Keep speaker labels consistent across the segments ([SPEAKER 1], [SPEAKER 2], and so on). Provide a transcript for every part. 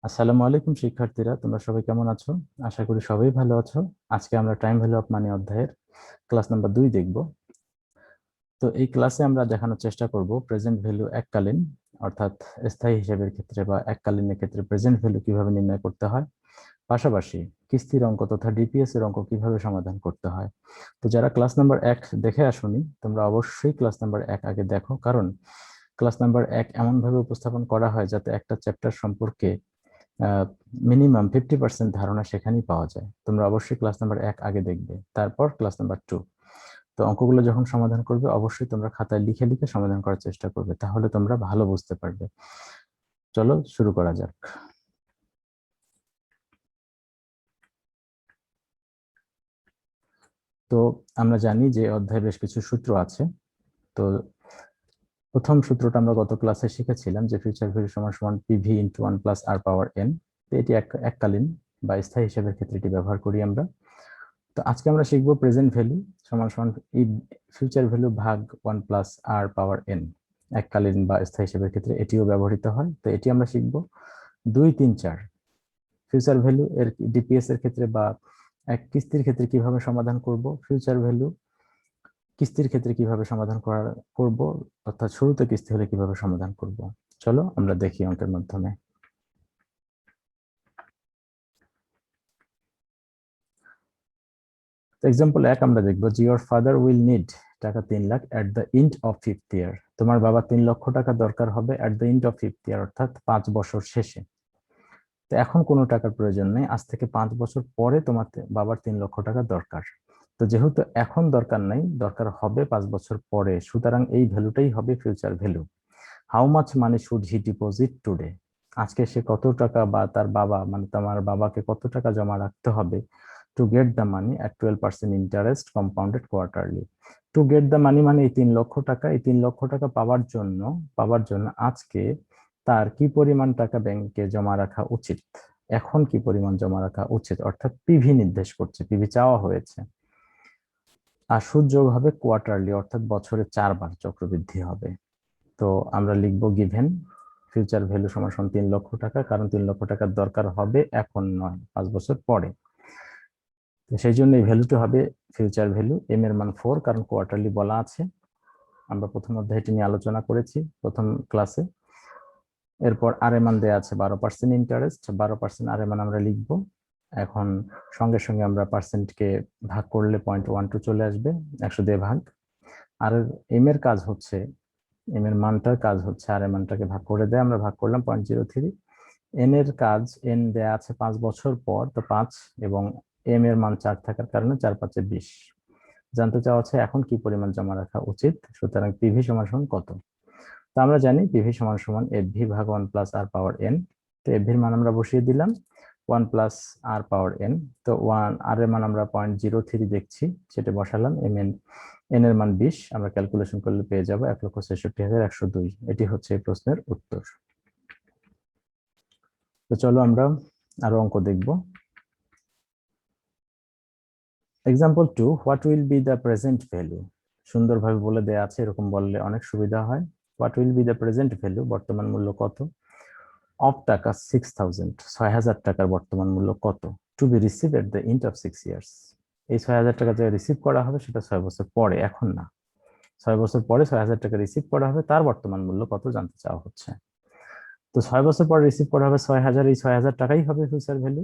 [SPEAKER 1] আসসালামু আলাইকুম শিক্ষার্থীরা, তোমরা সবাই কেমন আছো? আশা করি সবাই ভালো আছো। আজকে আমরা টাইম ভ্যালু অফ মানি অধ্যায়ের ক্লাস নাম্বার 2 দেখব। তো এই ক্লাসে আমরা দেখানোর চেষ্টা করব প্রেজেন্ট ভ্যালু এককালীন অর্থাৎ স্থায়ী হিসাবের ক্ষেত্রে বা এককালীনের ক্ষেত্রে প্রেজেন্ট ভ্যালু কিভাবে নির্ণয় করতে হয়, পাশাপাশি কিস্তির অঙ্ক তথা ডিপিএস এর অঙ্ক কিভাবে সমাধান করতে হয়। তো যারা ক্লাস নাম্বার 1 দেখে আসোনি, তোমরা অবশ্যই ক্লাস নাম্বার 1 আগে দেখো, কারণ ক্লাস নাম্বার 1 এমন ভাবে উপস্থাপন করা হয় যাতে একটা চ্যাপ্টার সম্পর্কে মিনিমাম 50% ধারণা সেখানেই পাওয়া যায়। তোমরা অবশ্যই ক্লাস নাম্বার 1 আগে দেখবে, তারপর ক্লাস নাম্বার 2। তো অঙ্কগুলো যখন সমাধান করবে অবশ্যই তোমরা খাতায় লিখে লিখে সমাধান করার চেষ্টা করবে, তাহলে তোমরা ভালো বুঝতে পারবে। চলো শুরু করা যাক। তো আমরা জানি যে অধ্যায়ে বেশ কিছু সূত্র আছে। তো প্রথম সূত্রটা আমরা গত ক্লাসে শিখেছিলাম যে ফিউচার ভ্যালু সমান সমান পিভি ইন্টু 1 প্লাস আর পাওয়ার এন। তো এটি এককালীন বা স্থায়ী হিসাবের ক্ষেত্রে এটি ব্যবহার করি আমরা। তো আজকে আমরা শিখবো প্রেজেন্ট ভ্যালু সমান সমান ফিউচার ভ্যালু ভাগ 1 প্লাস আর পাওয়ার এন। এককালীন বা স্থায়ী হিসেবের ক্ষেত্রে এটিও ব্যবহৃত হয়। তো এটি আমরা শিখবো 2, 3, 4। ফিউচার ভ্যালু এর ডিপিএস এর ক্ষেত্রে বা এক কিস্তির ক্ষেত্রে কিভাবে সমাধান করব, ফিউচার ভ্যালু কিস্তির ক্ষেত্রে কিভাবে সমাধান করব, অর্থাৎ শুরুতে কিস্তি হলে কিভাবে সমাধান করব। চলো আমরা দেখি অঙ্কের মাধ্যমে। এক্সাম্পল 1 আমরা দেখবো যে ইওর ফাদার উইল নিড টাকা 3 লাখ এট দ্য এন্ড অফ 5th ইয়ার। তোমার বাবা 3 লক্ষ টাকা দরকার হবে এট দ্য এন্ড অফ 5th ইয়ার, অর্থাৎ 5 বছর শেষে। তো এখন কোনো টাকার প্রয়োজন নেই, আজ থেকে 5 বছর পরে তোমার বাবার 3 লক্ষ টাকা দরকার। তো যেহেতু এখন দরকার নাই, দরকার হবে 5 বছর পরে, সুতরাং এই ভ্যালুটাই হবে future value. How much money should he deposit today. আজকে সে কত টাকা বা তার বাবা মানে তোমার বাবাকে কত টাকা জমা রাখতে হবে to get the money at 12% interest compounded quarterly. To get the money মানে এই 3 লক্ষ টাকা, এই 3 লক্ষ টাকা পাওয়ার জন্য আজকে তার কি পরিমাণ টাকা ব্যাংকে জমা রাখা উচিত, এখন কি পরিমাণ জমা রাখা উচিত, অর্থাৎ পিভি নির্দেশ করছে, পিভি চাওয়া হয়েছে। আর সুদ যোগ হবে কোয়ার্টারলি, অর্থাৎ বছরে 4 বার চক্রবৃদ্ধি হবে। তো আমরা লিখবো গিভেন ফিউচার ভ্যালু সমান সমান 3 লক্ষ টাকা, কারণ 3 লক্ষ টাকার দরকার হবে এখন নয়, 5 বছর পরে। তো সেই জন্য এই ভ্যালুটি হবে ফিউচার ভ্যালু। এম এর মান 4, কারণ কোয়ার্টারলি বলা আছে। আমরা প্রথম অধ্যায়টি নিয়ে আলোচনা করেছি প্রথম ক্লাসে। এরপর আর এর মান দেওয়া আছে 12% ইন্টারেস্ট, 12% আর এর মান আমরা লিখবো। এখন সঙ্গে সঙ্গে আমরা পার্সেন্টকে ভাগ করলে 0.12 চলে আসবে, 100 দিয়ে ভাগ। আর এম এর কাজ হচ্ছে, এম এর মানটার কাজ হচ্ছে আর এর মানটাকে ভাগ করে দেয়, আমরা ভাগ করলাম 0.03। এন এর কাজ, এন দেয়া আছে 5 বছর পর, তো 5 এবং এম এর মান 4 থাকার কারণে 4×5 = 20। জানতে চাওয়া হচ্ছে এখন কি পরিমাণ জমা রাখা উচিত, সুতরাং পিভি সমান সমান কত। তো আমরা জানি পিভি সমান সমান এফ ভি ভাগ 1 প্লাস আর পাওয়ার এন। তো এফ ভির মান আমরা বসিয়ে দিলাম 1 প্লাস আর পাওয়ার এন। তো 1 আর এর মান আমরা 0.03 দেখছি, সেটা বসালাম। এম এন এন এর মান 20, আমরা ক্যালকুলেশন করলে পেয়ে যাবো 1,66,102। এটি হচ্ছে এই প্রশ্নের উত্তর। তো চলো আমরা আরো অঙ্ক দেখব। Example 2, what will be the present value. সুন্দরভাবে বলে দেয়া আছে, এরকম বললে অনেক সুবিধা হয়। What will be the present value, বর্তমান মূল্য কত, অফ টাকা 6,000, 6,000 টাকার বর্তমান মূল্য কত, to be receive at the end of 6 years. এই 6,000 টাকা যে রিসিভ করা হবে সেটা 6 বছর পরে, এখন না। 6 বছর পরে 6,000 টাকা রিসিভ করা হবে, তার বর্তমান মূল্য কত জানতে চাওয়া হচ্ছে। তো 6 বছর পরে রিসিভ করা হবে 6,000, এই 6,000 টাকাই হবে ফিউচার ভ্যালু।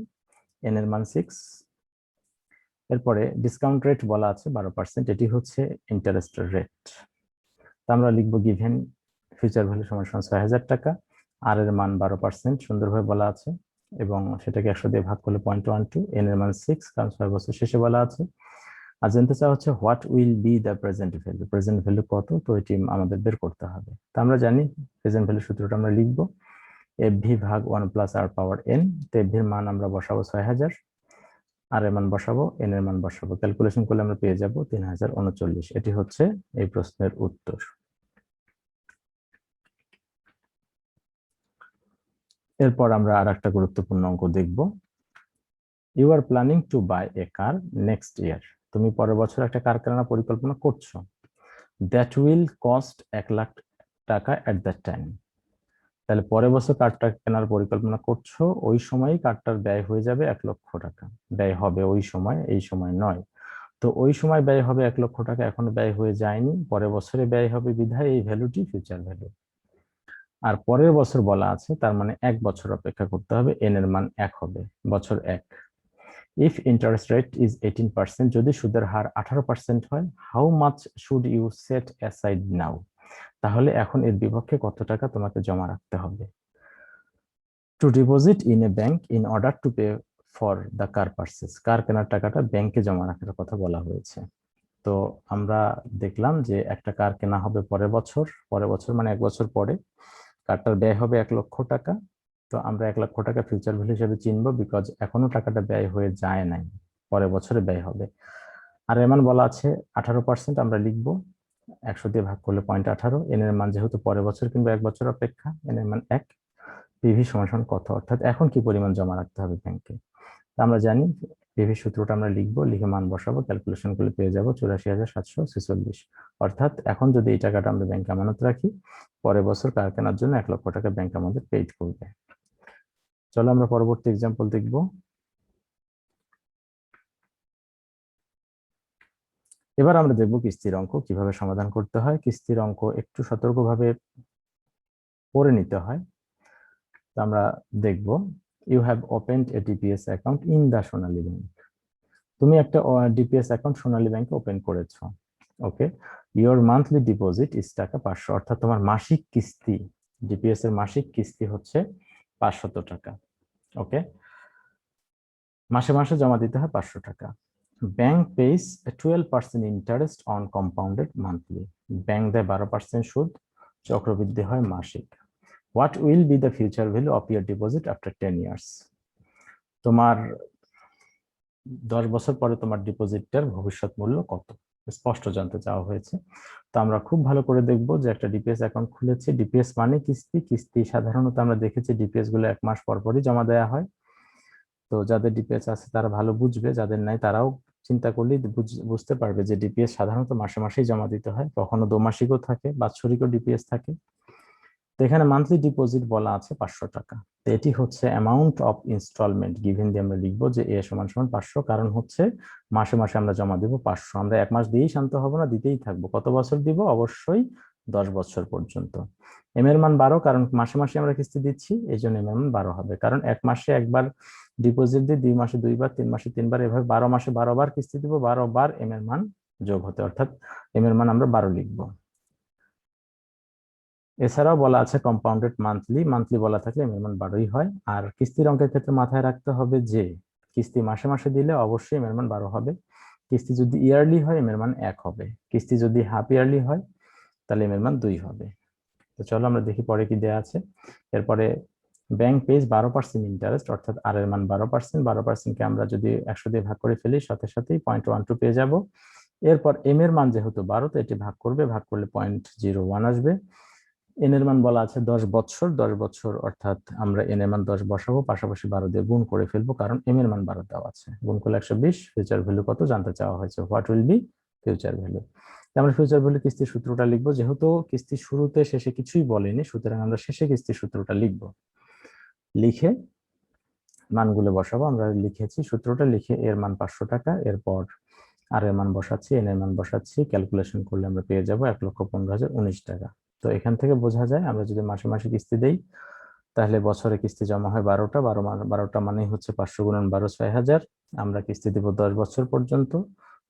[SPEAKER 1] এন এর মান 6। এরপরে ডিসকাউন্ট রেট বলা আছে 12%, এটি হচ্ছে ইন্টারেস্ট রেট। তা আমরা লিখবো গিভেন ফিউচার ভ্যালু সমান সমান 6,000 টাকা, আর এর মান 12%, সুন্দরভাবে বলা আছে, এবং সেটাকে 100 দিয়ে ভাগ করলে 0.12। এন এর মান 6, কারণ 6 বছর শেষে বলা আছে। আর জানতে চাওয়া হচ্ছে what will be the present value, present value কত, তো এটি আমাদের বের করতে হবে। তা আমরা জানি প্রেজেন্ট ভ্যালু সূত্রটা আমরা লিখবো এফ ভি ভাগ 1 প্লাস আর পাওয়ার এন। তো এফ ভির মান আমরা বসাবো 6,000, আর এর মান বসাবো, এন এর মান বসাবো, ক্যালকুলেশন করলে আমরা পেয়ে যাব 3,039। এটি হচ্ছে এই প্রশ্নের উত্তর। এরপর আমরা আর একটা গুরুত্বপূর্ণ অঙ্ক দেখব। You are planning to buy a car next year. তুমি পরের বছর একটা কার কেনার পরিকল্পনা করছো। দ্যাট উইল কস্ট 1 লাখ টাকা এট দ্যাট টাইম। তাহলে পরের বছর কার্ডটা কেনার পরিকল্পনা করছো, ওই সময়ই কার্ডটার ব্যয় হয়ে যাবে 1 লক্ষ টাকা। ব্যয় হবে ওই সময়, এই সময় নয়। তো ওই সময় ব্যয় হবে 1 লক্ষ টাকা, এখনো ব্যয় হয়ে যায়নি, পরের বছরে ব্যয় হবে, বিধায় এই ভ্যালুটি ফিউচার ভ্যালু। আর পরের বছর বলা আছে, তার মানে 1 বছর অপেক্ষা করতে হবে, এন এর মান 1 হবে, বছর 1। ইফ ইন্টারেস্ট রেট ইজ 18%, যদি সুদের হার 18% হয়, how much should you set aside now, তাহলে এখন এর বিপক্ষে কত টাকা তোমাকে জমা রাখতে হবে। To deposit in a bank in order to pay for the car purchase, car কেনার টাকাটা ব্যাংকে জমা রাখার কথা বলা হয়েছে। তো আমরা দেখলাম যে একটা কার কেনা হবে পরের বছর, পরের বছর মানে 1 বছর পরে, কারটার ব্যয় হবে 1 লক্ষ টাকা। তো আমরা 1 লক্ষ টাকা ফিউচার ভ্যালু হিসেবে চিনবো, বিকজ এখনো টাকাটা ব্যয় হয়ে যায় নাই, পরের বছরে ব্যয় হবে। আর এমন বলা আছে 18%, আমরা লিখবো 100 দিয়ে ভাগ করলে 0.18, এন এর মান যেহেতু পরের বছর কিংবা 1 বছর অপেক্ষা, এন এর মান 1, পিভি সমান কত, অর্থাৎ এখন কি পরিমাণ জমা রাখতে হবে ব্যাংকে। আমরা জানি পিভি সূত্রটা আমরা লিখবো, লিখে মান বসাবো, ক্যালকুলেশন করলে পেয়ে যাবো 84,746। অর্থাৎ এখন যদি এই টাকাটা আমরা ব্যাংকে আমানত রাখি, পরের বছর কার কেনার জন্য 1 লক্ষ টাকা ব্যাংক আমাদের পেইড করবে। চলো আমরা পরবর্তী এক্সাম্পল দেখব। এবার আমরা দেখব কিস্তির অঙ্ক কিভাবে সমাধান করতে হয়। কিস্তির অঙ্ক একটু সতর্কভাবে পড়ে নিতে হয়। তো আমরা দেখব, you have opened a DPS account in the Sonali bank. তুমি একটা ডিপিএস অ্যাকাউন্ট সোনালী ব্যাংকে ওপেন করেছো। Okay, your monthly deposit is taka 500, অর্থাৎ তোমার মাসিক কিস্তি, ডিপিএস এর মাসিক কিস্তি হচ্ছে 500 টাকা। ওকে, মাসে মাসে জমা দিতে হয় 500 টাকা। Bank pace 12% interest on compounded monthly, bank দেয় 12% সুদ, চক্রবৃদ্ধি হয় মাসিক। What will be the future value of year deposit after 10 years, তোমার 10 বছর পরে তোমার ডিপোজিটের ভবিষ্যৎ মূল্য কত, স্পষ্ট জানতে চাওয়া হয়েছে। তো আমরা খুব ভালো করে দেখবো যে একটা ডিপিএস অ্যাকাউন্ট খুলেছি, ডিপিএস মানে কিস্তি, কিস্তি সাধারণত আমরা দেখেছি ডিপিএস গুলো 1 মাস পর পরই জমা দেওয়া হয়। তো যাদের ডিপিএস আছে তারা ভালো বুঝবে, যাদের নাই তারাও চিন্তা করলে বুঝতে পারবে যে ডিপিএস সাধারণত মাসে মাসেই জমা দিতে হয়, কখনো দোমাসিকও থাকে, বাৎসরিকও ডিপিএস থাকে। তো এখানে মান্থলি ডিপোজিট বলা আছে 500 টাকা। তো এটি হচ্ছে অ্যামাউন্ট অফ ইনস্টলমেন্ট গিভেন দিয়ে আমরা লিখবো যে এ সমান সমান 500, কারণ হচ্ছে মাসে মাসে আমরা জমা দিব 500, আমরা 1 মাস দিয়েই শান্ত হবো না, দিতেই থাকবো। কত বছর দিব, অবশ্যই 10 বছর পর্যন্ত। এম এর মান 12, কারণ মাসে মাসে আমরা কিস্তি দিচ্ছি, এই জন্য এম এর মান 12 হবে, কারণ 1 মাসে একবার ডিপোজিট দিই, 2 মাসে 2বার, 3 মাসে 3বার, এভাবে 12 মাসে 12বার কিস্তি দিব, 12বার এম এর মান যোগ হতে, অর্থাৎ এম এর মান আমরা 12 লিখবো। এছাড়াও বলা আছে কম্পাউন্ডেড মান্থলি, মান্থলি বলা থাকলে এম এর মান 12ই হয়। আর কিস্তির অঙ্কের ক্ষেত্রে মাথায় রাখতে হবে যে কিস্তি মাসে মাসে দিলে অবশ্যই এম এর মান 12 হবে, কিস্তি যদি ইয়ারলি হয় এম এর মান 1 হবে, কিস্তি যদি হাফ ইয়ারলি হয় তাহলে এম এর মান 2 হবে। তো চলো আমরা দেখি পরে কি দেওয়া আছে। এরপরে ব্যাংক পেজ 12% ইন্টারেস্ট, অর্থাৎ আর এর মান 12%, 12%কে আমরা যদি 100 দিয়ে ভাগ করে ফেলি, সাথে সাথেই 0.12 পেয়ে যাব। এরপর এম এর মান যেহেতু 12, তো এটি ভাগ করবে, ভাগ করলে 0.01 আসবে। এন এর মান বলা আছে 10 বছর, 10 বছর অর্থাৎ আমরা এন এর মান 10 বসাবো, পাশাপাশি 12 দিয়ে গুণ করে ফেলবো, কারণ এম এর মান 12 দেওয়া আছে, গুণ করলে 120। ফিউচার ভ্যালু কত জানতে চাওয়া হয়েছে, what will be future value. আমরা ফিউচার ভ্যালু কিস্তির সূত্রটা লিখবো, যেহেতু কিস্তির শুরুতে শেষে কিছুই বলেনি, সুতরাং আমরা শেষে কিস্তির সূত্রটা লিখবো, লিখে মানগুলো বসাবো। আমরা লিখেছি সূত্রটা, লিখে এর মান 500 টাকা, এরপর আর এর মান বসাচ্ছি, এন এর মান বসাচ্ছি, ক্যালকুলেশন করলে আমরা পেয়ে যাবো 1,15,019 টাকা। তো এখান থেকে বোঝা যায় আমরা যদি মাসে মাসে কিস্তি দেই, তাহলে বছরে কিস্তি জমা হয় 12টা, 12টা মানেই হচ্ছে 500 গুণন 12 6,000। আমরা কিস্তি দিব 10 বছর পর্যন্ত,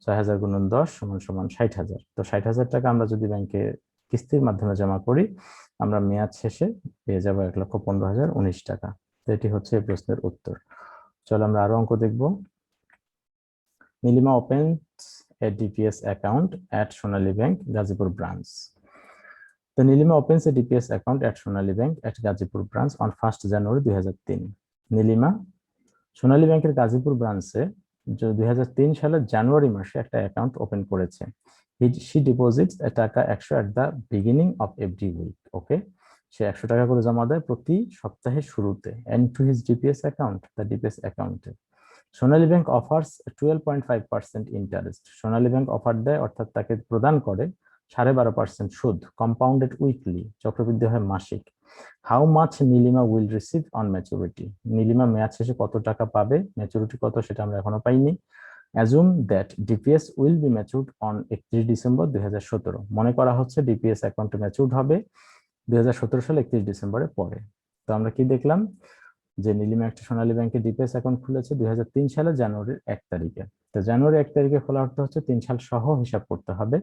[SPEAKER 1] 6,000 গুণন 10 সমান সমান 60,000। তো 60,000 টাকা আমরা যদি ব্যাংকে কিস্তির মাধ্যমে জমা করি, আমরা মেয়াদ শেষে পেয়ে যাবো 1,15,019 টাকা। তো এটি হচ্ছে এই প্রশ্নের উত্তর। চলো আমরা আরো অঙ্ক দেখবো। Nilima opens a DPS account at Sonali Bank, Gazipur branch. The Nilima opens a DPS account at Sonali Bank at Gazipur branch on 1st January 2003. Nilima সোনালী ব্যাংকের গাজীপুর ব্রাঞ্চে 2003 সালের জানুয়ারি মাসে একটা অ্যাকাউন্ট ওপেন করেছে। She deposits a টাকা 100 at the beginning of every week. ওকে, সে 100 টাকা করে জমা দেয় প্রতি সপ্তাহের শুরুতে, and to his DPS account, the DPS অ্যাকাউন্টে। সোনালী ব্যাংক অফার্স 12.5% ইন্টারেস্ট, সোনালী ব্যাংক অফার দেয় অর্থাৎ তাকে প্রদান করে 12.5% সুদ, কম্পাউন্ডেড উইকলি, চক্রবৃদ্ধি হয় মাসিক। How much Nilima will receive on maturity, Nilima মেয়াদ শেষে কত টাকা পাবে, ম্যাচুরিটি কত সেটা আমরা এখনো পাইনি। Assume that DPS will be matured on 31 December 2017, মনে করা হচ্ছে ডিপিএস অ্যাকাউন্টে ম্যাচুরড হবে 2017 সালে 31 ডিসেম্বরের পরে। তো আমরা কি দেখলাম যে নীলিমা একটা সোনালী ব্যাংকে ডিপিএস অ্যাকাউন্ট খুলেছে 2003 সালে জানুয়ারির 1 তারিখে। তো জানুয়ারি 1 তারিখে খোলা অর্থ হচ্ছে 3 সাল সহ হিসাব করতে হবে।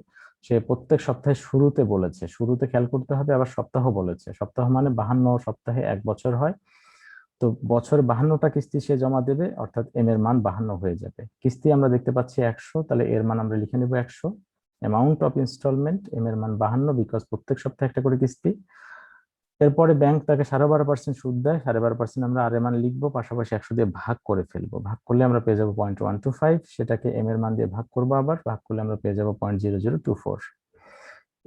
[SPEAKER 1] সে প্রত্যেক সপ্তাহের শুরুতে বলেছে, শুরুতে খেয়াল করতে হবে, আবার সপ্তাহ বলেছে, সপ্তাহ মানে 52 সপ্তাহে 1 বছর হয়। তো বছর 52টা কিস্তি সে জমা দেবে, অর্থাৎ এম এর মান 52 হয়ে যাবে। কিস্তি আমরা দেখতে পাচ্ছি 100, তাহলে এর মান আমরা লিখে নেব 100। অ্যামাউন্ট অফ ইনস্টলমেন্ট, এম এর মান 52, বিকজ প্রত্যেক সপ্তাহে একটা করে কিস্তি। এরপরে ব্যাংক তাকে 12.5% সুদ দেয়, 12.5% আমরা আর এর মান লিখবো, পাশাপাশি 100 দিয়ে ভাগ করে ফেলবো। ভাগ করলে আমরা পেয়ে যাবো 0.125, সেটাকে এম এর মান দিয়ে ভাগ করবো, আবার ভাগ করলে আমরা পেয়ে যাবো 0.0024।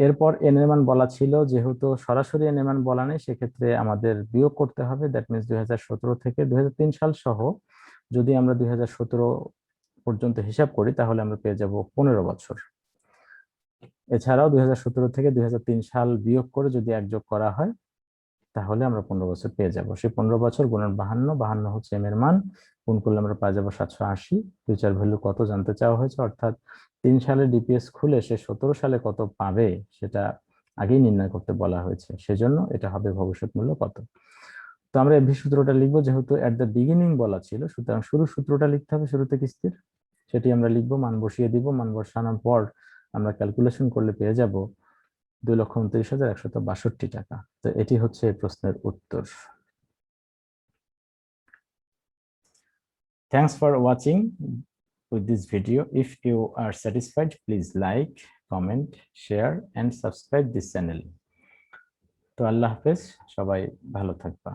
[SPEAKER 1] এরপর এন এর মান বলা ছিল, যেহেতু সরাসরি এন এর মান বলা নেই, সেক্ষেত্রে আমাদের বিয়োগ করতে হবে। দ্যাট মিনস 2017 থেকে 2003 সাল সহ যদি আমরা 2017 পর্যন্ত হিসাব করি, তাহলে আমরা পেয়ে যাব 15 বছর। এছাড়াও 2017 থেকে 2003 সাল বিয়োগ করে যদি এক যোগ করা হয়, তাহলে আমরা 15 বছর পেয়ে যাব। সেই 15 বছর গুণন 52, 52 হচ্ছে এম এর মান, গুণ করলে আমরা পাই যাবো 780। ফিউচার ভ্যালু কত জানতে চাওয়া হয়েছে, অর্থাৎ 3 সালে ডিপিএস খুলে সে 17 সালে কত পাবে সেটা আগেই নির্ণয় করতে বলা হয়েছে, সেজন্য এটা হবে ভবিষ্যৎ মূল্য কত। তো আমরা এভি সূত্রটা লিখবো, যেহেতু এট দ্য বিগিনিং বলা ছিল, সুতরাং শুরু সূত্রটা লিখতে হবে, শুরুতে কিস্তির, সেটি আমরা লিখবো, মান বসিয়ে দিব। মান বসানোর পর আমরা ক্যালকুলেশন করলে পেয়ে যাব 2,29,162 টাকা। তো এটি হচ্ছে প্রশ্নের উত্তর। Thanks for watching with this video. If you are satisfied, please like, comment, share and subscribe this channel. তো আল্লাহ হাফেজ, সবাই ভালো থাকবা।